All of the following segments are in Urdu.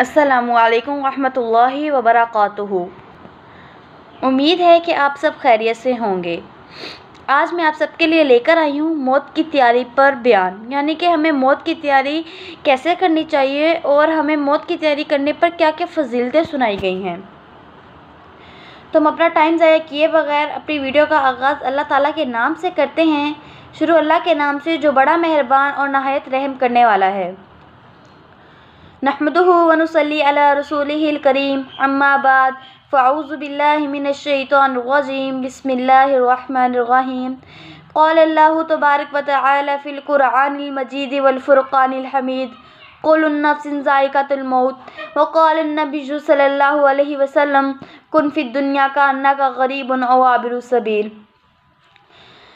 السلام علیکم ورحمۃ اللہ وبرکاتہ۔ امید ہے کہ آپ سب خیریت سے ہوں گے۔ آج میں آپ سب کے لیے لے کر آئی ہوں موت کی تیاری پر بیان، یعنی کہ ہمیں موت کی تیاری کیسے کرنی چاہیے اور ہمیں موت کی تیاری کرنے پر کیا کیا فضیلتیں سنائی گئی ہیں۔ تو ہم اپنا ٹائم ضائع کیے بغیر اپنی ویڈیو کا آغاز اللہ تعالیٰ کے نام سے کرتے ہیں۔ شروع اللہ کے نام سے جو بڑا مہربان اور نہایت رحم کرنے والا ہے۔ نحمدہ ونصلی علی رسولہ الکریم، اما بعد، فاعوذ باللہ من الشیطان الرجیم، بسم اللہ الرحمن الرحیم۔ قال اللہ تبارک وتعالی فی القرآن المجید والفرقان الحمید، کل نفس ذائقۃ الموت، وقال النبی صلی اللہ علیہ وسلم، کن فی الدنیا کأنک غریب او عابر السبیل۔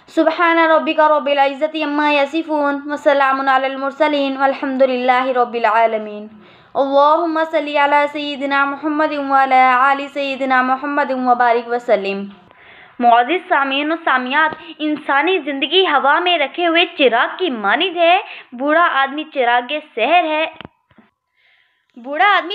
سبحان ربک رب العزۃ عما یصفون وسلام علی المرسلین والحمد للہ رب العالمین۔ اللہم صلی علی سیدنا محمد وعلی آل سیدنا محمد وبارک وسلم۔ معزز سامعین و سامعات، انسانی زندگی ہوا میں رکھے ہوئے چراغ کی مانند ہے۔ بوڑھا آدمی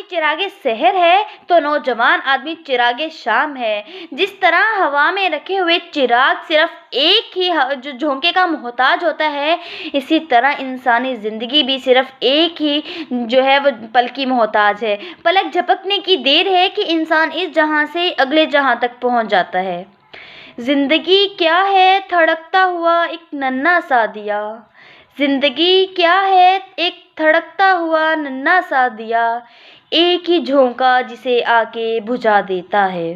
چراغ سحر ہے تو نوجوان آدمی چراغ شام ہے۔ جس طرح ہوا میں رکھے ہوئے چراغ صرف ایک ہی جھونکے کا محتاج ہوتا ہے، اسی طرح انسانی زندگی بھی صرف ایک ہی وہ پل کی محتاج ہے۔ پلک جھپکنے کی دیر ہے کہ انسان اس جہاں سے اگلے جہاں تک پہنچ جاتا ہے۔ زندگی کیا ہے تھڑکتا ہوا ایک ننھا سا دیا، زندگی کیا ہے ایک تھڑکتا ہوا ننھا سا دیا، ایک ہی جھونکا جسے آ کے بجھا دیتا ہے۔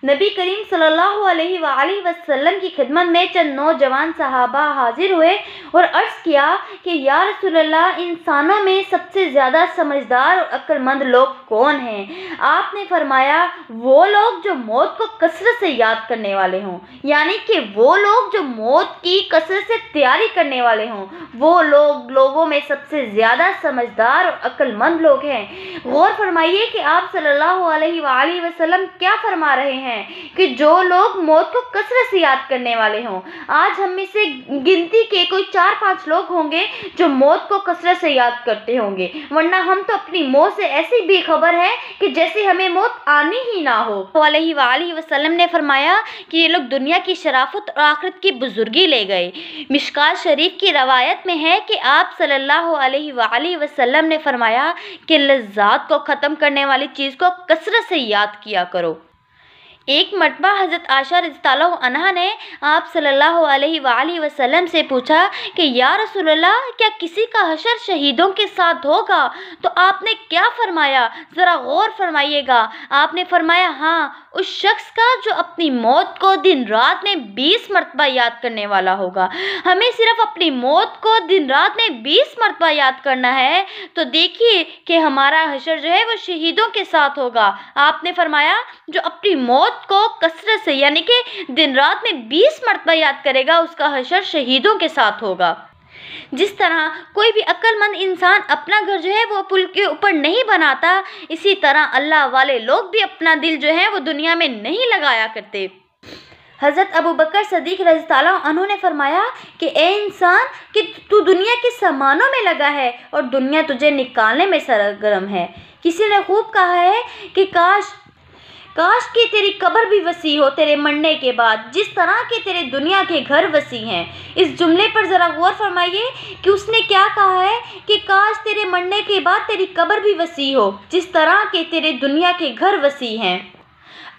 نبی کریم صلی اللہ علیہ وآلہ وسلم کی خدمت میں چند نوجوان صحابہ حاضر ہوئے اور عرض کیا کہ یا رسول اللہ، انسانوں میں سب سے زیادہ سمجھدار اور عقل مند لوگ کون ہیں؟ آپ نے فرمایا، وہ لوگ جو موت کو کثرت سے یاد کرنے والے ہوں، یعنی کہ وہ لوگ جو موت کی کثرت سے تیاری کرنے والے ہوں، وہ لوگ لوگوں میں سب سے زیادہ سمجھدار اور عقل مند لوگ ہیں۔ غور فرمائیے کہ آپ صلی اللہ علیہ وآلہ وسلم کیا فرما رہے ہیں کہ جو لوگ موت کو کثرت سے یاد کرنے والے ہوں۔ آج ہم میں سے گنتی کے کوئی 4-5 لوگ ہوں گے جو موت کو کثرت سے یاد کرتے ہوں گے، ورنہ ہم تو اپنی موت سے ایسی بے خبر ہیں کہ جیسے ہمیں موت آنی ہی نہ ہو۔ علیہ وآلہ وسلم نے فرمایا کہ یہ لوگ دنیا کی شرافت اور آخرت کی بزرگی لے گئے۔ مشکوٰۃ شریف کی روایت میں ہے کہ آپ صلی اللہ علیہ وآلہ وسلم نے فرمایا کہ لذات کو ختم کرنے والی چیز کو کثرت سے یاد کیا کرو۔ ایک مرتبہ حضرت عائشہ رضی اللہ عنہا نے آپ صلی اللہ علیہ وآلہ وسلم سے پوچھا کہ یا رسول اللہ، کیا کسی کا حشر شہیدوں کے ساتھ ہوگا؟ تو آپ نے کیا فرمایا؟ ذرا غور فرمائیے گا۔ آپ نے فرمایا، ہاں، اس شخص کا جو اپنی موت کو دن رات میں 20 مرتبہ یاد کرنے والا ہوگا۔ ہمیں صرف اپنی موت کو دن رات میں 20 مرتبہ یاد کرنا ہے تو دیکھیے کہ ہمارا حشر وہ شہیدوں کے ساتھ ہوگا۔ آپ نے فرمایا، جو اپنی موت کو کثرت سے یعنی کہ دن رات میں 20 مرتبہ یاد کرے گا، اس کا حشر شہیدوں کے ساتھ ہوگا۔ جس طرح کوئی بھی عقل مند انسان اپنا گھر وہ پل کے اوپر نہیں بناتا، اسی طرح اللہ والے لوگ بھی اپنا دل وہ دنیا میں نہیں لگایا کرتے۔ حضرت ابوبکر صدیق رضی اللہ عنہ نے فرمایا کہ اے انسان، کہ تو دنیا کے سامانوں میں لگا ہے اور دنیا تجھے نکالنے میں سرگرم ہے۔ کسی نے خوب کہا ہے کہ کاش کہ تیری قبر بھی وسیع ہو تیرے مرنے کے بعد، جس طرح کہ تیرے دنیا کے گھر وسیع ہیں۔ اس جملے پر ذرا غور فرمائیے کہ اس نے کیا کہا ہے کہ کاش تیرے مرنے کے بعد تیری قبر بھی وسیع ہو جس طرح کہ تیرے دنیا کے گھر وسیع ہیں۔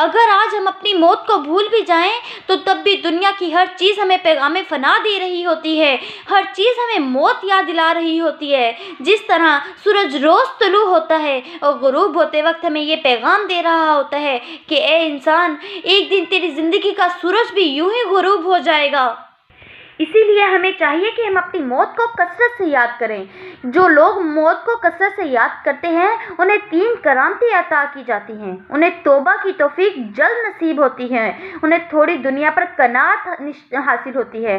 اگر آج ہم اپنی موت کو بھول بھی جائیں تو تب بھی دنیا کی ہر چیز ہمیں پیغام فنا دے رہی ہوتی ہے، ہر چیز ہمیں موت یاد دلا رہی ہوتی ہے۔ جس طرح سورج روز طلوع ہوتا ہے اور غروب ہوتے وقت ہمیں یہ پیغام دے رہا ہوتا ہے کہ اے انسان، ایک دن تیری زندگی کا سورج بھی یوں ہی غروب ہو جائے گا۔ اسی لیے ہمیں چاہیے کہ ہم اپنی موت کو کثرت سے یاد کریں۔ جو لوگ موت کو کثرت سے یاد کرتے ہیں انہیں 3 کرامتیں عطا کی جاتی ہیں۔ انہیں توبہ کی توفیق جلد نصیب ہوتی ہے، انہیں تھوڑی دنیا پر قناعت حاصل ہوتی ہے،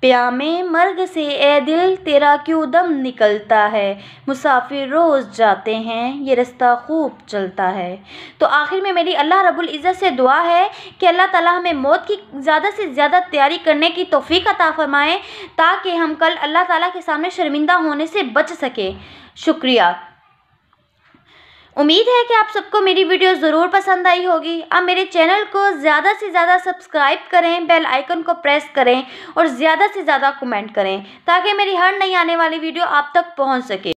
پیامِ مرگ سے اے دل تیرا کیوں دم نکلتا ہے، مسافر روز جاتے ہیں یہ رستہ خوب چلتا ہے۔ تو آخر میں میری اللہ رب العزت سے دعا ہے کہ اللہ تعالیٰ ہمیں موت کی زیادہ سے زیادہ تیاری کرنے کی توفیق عطا فرمائیں تاکہ ہم کل اللہ تعالیٰ کے سامنے شرمندہ ہونے سے بچ سکیں۔ شکریہ۔ امید ہے کہ آپ سب کو میری ویڈیو ضرور پسند آئی ہوگی۔ آپ میرے چینل کو زیادہ سے زیادہ سبسکرائب کریں، بیل آئیکن کو پریس کریں اور زیادہ سے زیادہ کمنٹ کریں تاکہ میری ہر نئی آنے والی ویڈیو آپ تک پہنچ سکے۔